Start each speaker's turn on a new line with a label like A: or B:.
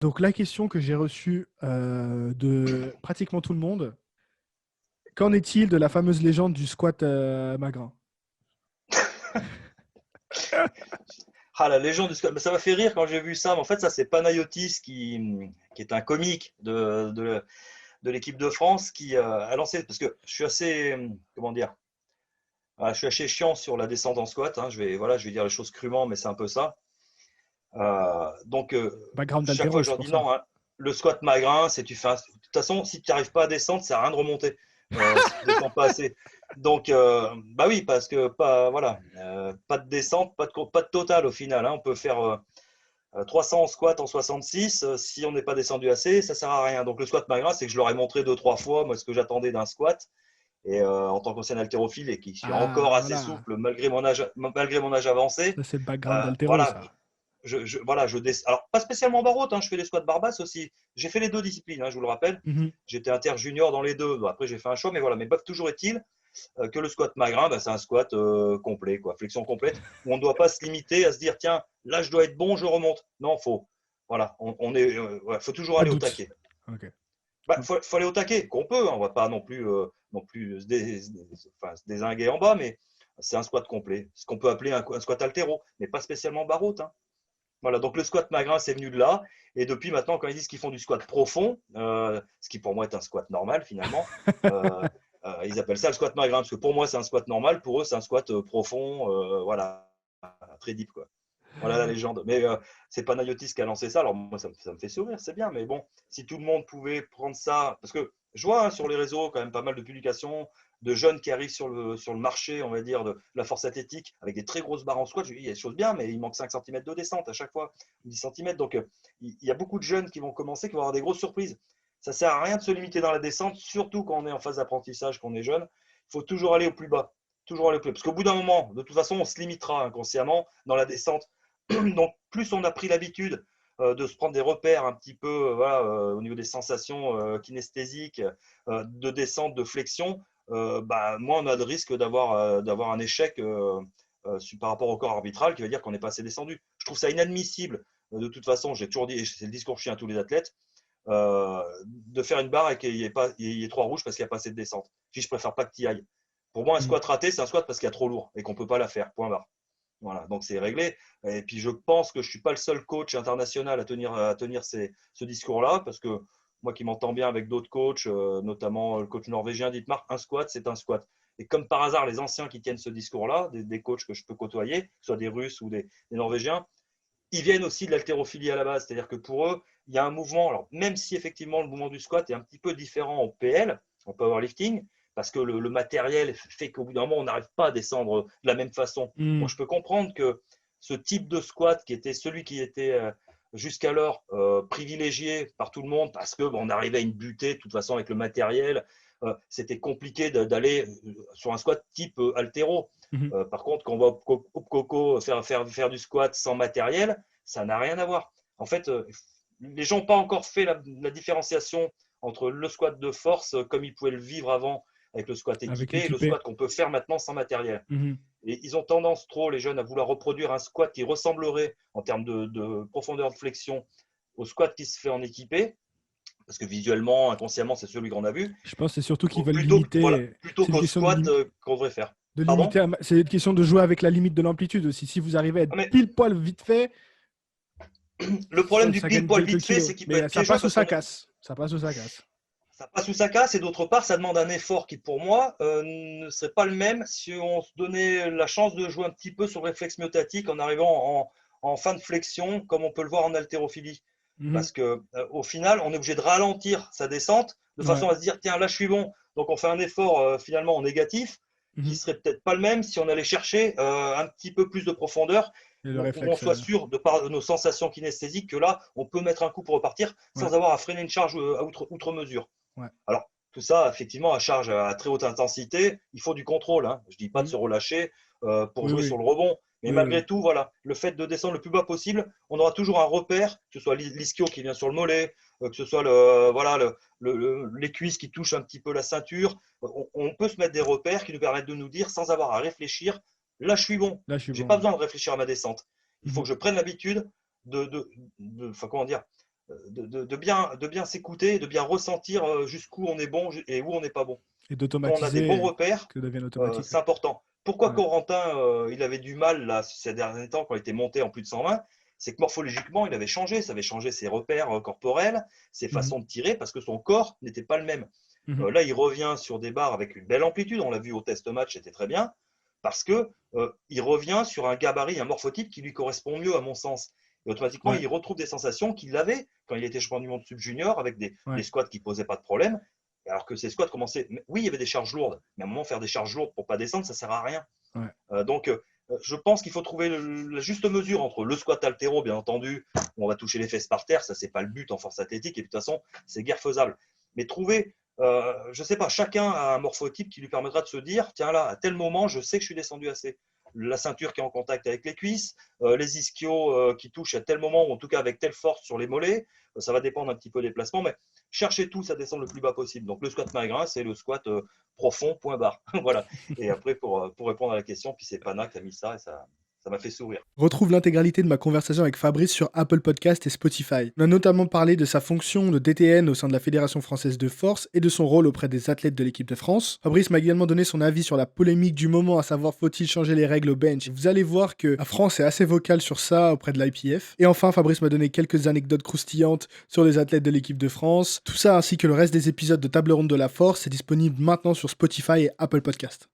A: Donc la question que j'ai reçue de pratiquement tout le monde, qu'en est-il de la fameuse légende du squat magrin?
B: Ah, la légende du squat. Mais ça m'a fait rire quand j'ai vu ça. Mais en fait, ça, c'est Panayotis qui est un comique de l'équipe de France qui a lancé. Parce que je suis assez. Comment dire? Je suis assez chiant sur la descente en squat, hein. Je vais dire les choses crûment, mais c'est un peu ça.
A: Background
B: Chaque fois,
A: d'haltéro,
B: je
A: c'est
B: leur
A: pour
B: dis
A: ça.
B: non, hein, le squat magrin, c'est tu fais. De toute façon, si tu n'arrives pas à descendre, ça sert à rien de remonter si tu descends pas assez. Bah oui, parce que pas, voilà, pas de descente, pas de total au final, hein. On peut faire 300 en squat en 66. Si on n'est pas descendu assez, ça sert à rien. Donc le squat magrin, c'est que je leur ai montré deux, trois fois moi ce que j'attendais d'un squat. Et en tant qu'ancien haltérophile et qui suis
A: Ah,
B: encore assez
A: voilà.
B: souple malgré mon âge avancé,
A: Ça, c'est le background d'haltéro,
B: voilà,
A: ça.
B: voilà, alors pas spécialement barreau, hein, je fais des squats barbasses aussi. J'ai fait les deux disciplines, hein, je vous le rappelle.
A: Mhm.
B: J'étais inter junior dans les deux. Bon, après, j'ai fait un choix, mais voilà. Mais bref, toujours est-il que le squat magrin, bah, c'est un squat complet, quoi, flexion complète, où on ne doit pas se limiter à se dire, tiens, là, je dois être bon, je remonte. Non, voilà, faut toujours
A: Pas de
B: aller au
A: doute.
B: taquet.
A: Ok.
B: Bah, faut aller au taquet, qu'on peut, hein, on va pas non plus enfin, se dézinguer en bas, mais c'est un squat complet, ce qu'on peut appeler un squat altéro, mais pas spécialement barreau, hein. Voilà, donc le squat magrin, c'est venu de là. Et depuis maintenant, quand ils disent qu'ils font du squat profond, ce qui pour moi est un squat normal finalement, euh, ils appellent ça le squat magrin. Parce que pour moi, c'est un squat normal. Pour eux, c'est un squat profond, voilà, très deep, quoi. Voilà la légende. Mais c'est pas Nayotis qui a lancé ça. Alors moi, ça me fait sourire, c'est bien. Mais bon, si tout le monde pouvait prendre ça. Parce que je vois hein, sur les réseaux quand même pas mal de publications de jeunes qui arrivent sur le marché, on va dire, de la force athlétique avec des très grosses barres en squat. Je dis, il y a des choses bien, mais il manque 5 cm de descente à chaque fois, 10 cm. Donc il y a beaucoup de jeunes qui vont commencer, qui vont avoir des grosses surprises. Ça sert à rien de se limiter dans la descente, surtout quand on est en phase d'apprentissage, qu'on est jeune. Il faut toujours aller au plus bas. Toujours aller au plus bas. Parce qu'au bout d'un moment, de toute façon, on se limitera inconsciemment dans la descente. Donc, plus on a pris l'habitude de se prendre des repères un petit peu voilà, au niveau des sensations kinesthésiques, de descente, de flexion, bah, moins on a de risque d'avoir un échec par rapport au corps arbitral qui va dire qu'on n'est pas assez descendu. Je trouve ça inadmissible. De toute façon, j'ai toujours dit, et c'est le discours chien à tous les athlètes, de faire une barre et qu'il y ait trois rouges parce qu'il n'y a pas assez de descente. Si je préfère pas que tu y ailles. Pour moi, un
A: Mhm.
B: squat raté, c'est un squat parce qu'il y a trop lourd et qu'on ne peut pas la faire. Point barre. Voilà, donc c'est réglé. Et puis je pense que je ne suis pas le seul coach international à tenir ce discours-là, parce que moi qui m'entends bien avec d'autres coachs, notamment le coach norvégien Dietmar, un squat, c'est un squat. Et comme par hasard, les anciens qui tiennent ce discours-là, des coachs que je peux côtoyer, que ce soit des Russes ou des Norvégiens, ils viennent aussi de l'haltérophilie à la base. C'est-à-dire que pour eux, il y a un mouvement, alors même si effectivement le mouvement du squat est un petit peu différent en PL, en powerlifting, parce que le matériel fait qu'au bout d'un moment, on n'arrive pas à descendre de la même façon. Bon,
A: Mhm.
B: je peux comprendre que ce type de squat, qui était celui qui était jusqu'alors privilégié par tout le monde, parce que bon, on arrivait à une butée, de toute façon, avec le matériel, c'était compliqué d'aller sur un squat type altéro.
A: Mhm.
B: Par contre, quand on va au Coco faire du squat sans matériel, ça n'a rien à voir. En fait, les gens n'ont pas encore fait la différenciation entre le squat de force, comme ils pouvaient le vivre avant avec le squat
A: Avec
B: équipé, et le
A: équipé.
B: squat qu'on peut faire maintenant sans matériel.
A: Mhm.
B: Et ils ont tendance trop, les jeunes, à vouloir reproduire un squat qui ressemblerait en termes de profondeur de flexion au squat qui se fait en équipé, parce que visuellement, inconsciemment, c'est celui qu'on a vu,
A: Je pense que c'est surtout qu'ils veulent
B: plutôt, voilà,
A: limiter.
B: plutôt
A: C'est une
B: qu'au
A: question
B: squat qu'on devrait faire.
A: de limiter.
B: Pardon?
A: C'est une question de jouer avec la limite de l'amplitude aussi. Si vous arrivez à
B: Ah,
A: être
B: mais
A: pile poil vite fait,
B: le problème du
A: ça
B: pile
A: gagne
B: poil
A: quelques
B: vite fait,
A: kilos.
B: c'est qu'il peut
A: Mais
B: être
A: ça
B: piégeux
A: passe ou
B: parce
A: ça
B: qu'on
A: casse. Ça passe ou ça casse.
B: ça passe sous sa casse et d'autre part, ça demande un effort qui, pour moi, ne serait pas le même si on se donnait la chance de jouer un petit peu sur le réflexe myotatique en arrivant en fin de flexion, comme on peut le voir en haltérophilie.
A: Mhm.
B: Parce que au final, on est obligé de ralentir sa descente de
A: Ouais.
B: façon à se dire tiens, là je suis bon. Donc on fait un effort finalement en négatif qui
A: Mhm.
B: serait peut-être pas le même si on allait chercher un petit peu plus de profondeur
A: Et le
B: où on
A: réflexe.
B: soit sûr de par nos sensations kinesthésiques que là on peut mettre un coup pour repartir
A: Ouais.
B: sans avoir à freiner une charge à outre mesure.
A: Ouais.
B: Alors, tout ça, effectivement, à charge à très haute intensité, il faut du contrôle, hein. Je ne dis pas de
A: Mhm.
B: se relâcher pour
A: Oui,
B: jouer
A: oui.
B: sur le rebond. Mais
A: Oui, oui.
B: malgré tout, voilà, le fait de descendre le plus bas possible, on aura toujours un repère, que ce soit l'ischio qui vient sur le mollet, que ce soit voilà, les cuisses qui touchent un petit peu la ceinture. On peut se mettre des repères qui nous permettent de nous dire, sans avoir à réfléchir, là je suis bon.
A: Là, je suis
B: Je n'ai pas
A: bon.
B: besoin de réfléchir à ma descente. Il faut
A: Mhm.
B: que je prenne l'habitude enfin, comment dire, de bien s'écouter, de bien ressentir jusqu'où on est bon et où on n'est pas bon.
A: Et
B: Quand on a des bons
A: d'automatiser,
B: repères,
A: que ça devienne automatique.
B: c'est important. Pourquoi
A: Ouais.
B: Corentin, il avait du mal là, ces derniers temps quand il était monté en plus de 120? C'est que morphologiquement, il avait changé. Ça avait changé ses repères corporels, ses
A: Mhm.
B: façons de tirer, parce que son corps n'était pas le même.
A: Mhm.
B: Là, il revient sur des barres avec une belle amplitude. On l'a vu au test match, c'était très bien. Parce que il revient sur un gabarit, un morphotype qui lui correspond mieux, à mon sens. Et automatiquement,
A: Ouais.
B: il retrouve des sensations qu'il avait quand il était champion du monde sub-junior avec des
A: Ouais.
B: squats qui ne posaient pas de problème. Alors que ces squats commençaient. Oui, il y avait des charges lourdes, mais à un moment, faire des charges lourdes pour ne pas descendre, ça ne sert à rien.
A: Ouais.
B: Donc, je pense qu'il faut trouver la juste mesure entre le squat altéro, bien entendu, où on va toucher les fesses par terre, ça, c'est pas le but en force athlétique, et de toute façon, c'est guère faisable. Mais trouver, je sais pas, chacun a un morphotype qui lui permettra de se dire, tiens là, à tel moment, je sais que je suis descendu assez. La ceinture qui est en contact avec les cuisses, les ischios qui touchent à tel moment, ou en tout cas avec telle force sur les mollets, ça va dépendre un petit peu des placements, mais cherchez tous à descendre le plus bas possible. Donc le squat magrin, c'est le squat profond, point barre. Voilà. Et après, pour répondre à la question, puis c'est Pana qui a mis ça et ça m'a fait sourire.
A: Retrouve l'intégralité de ma conversation avec Fabrice sur Apple Podcast et Spotify. On a notamment parlé de sa fonction de DTN au sein de la Fédération française de force et de son rôle auprès des athlètes de l'équipe de France. Fabrice m'a également donné son avis sur la polémique du moment, à savoir faut-il changer les règles au bench. Vous allez voir que la France est assez vocale sur ça auprès de l'IPF. Et enfin, Fabrice m'a donné quelques anecdotes croustillantes sur les athlètes de l'équipe de France. Tout ça ainsi que le reste des épisodes de Table Ronde de la Force est disponible maintenant sur Spotify et Apple Podcast.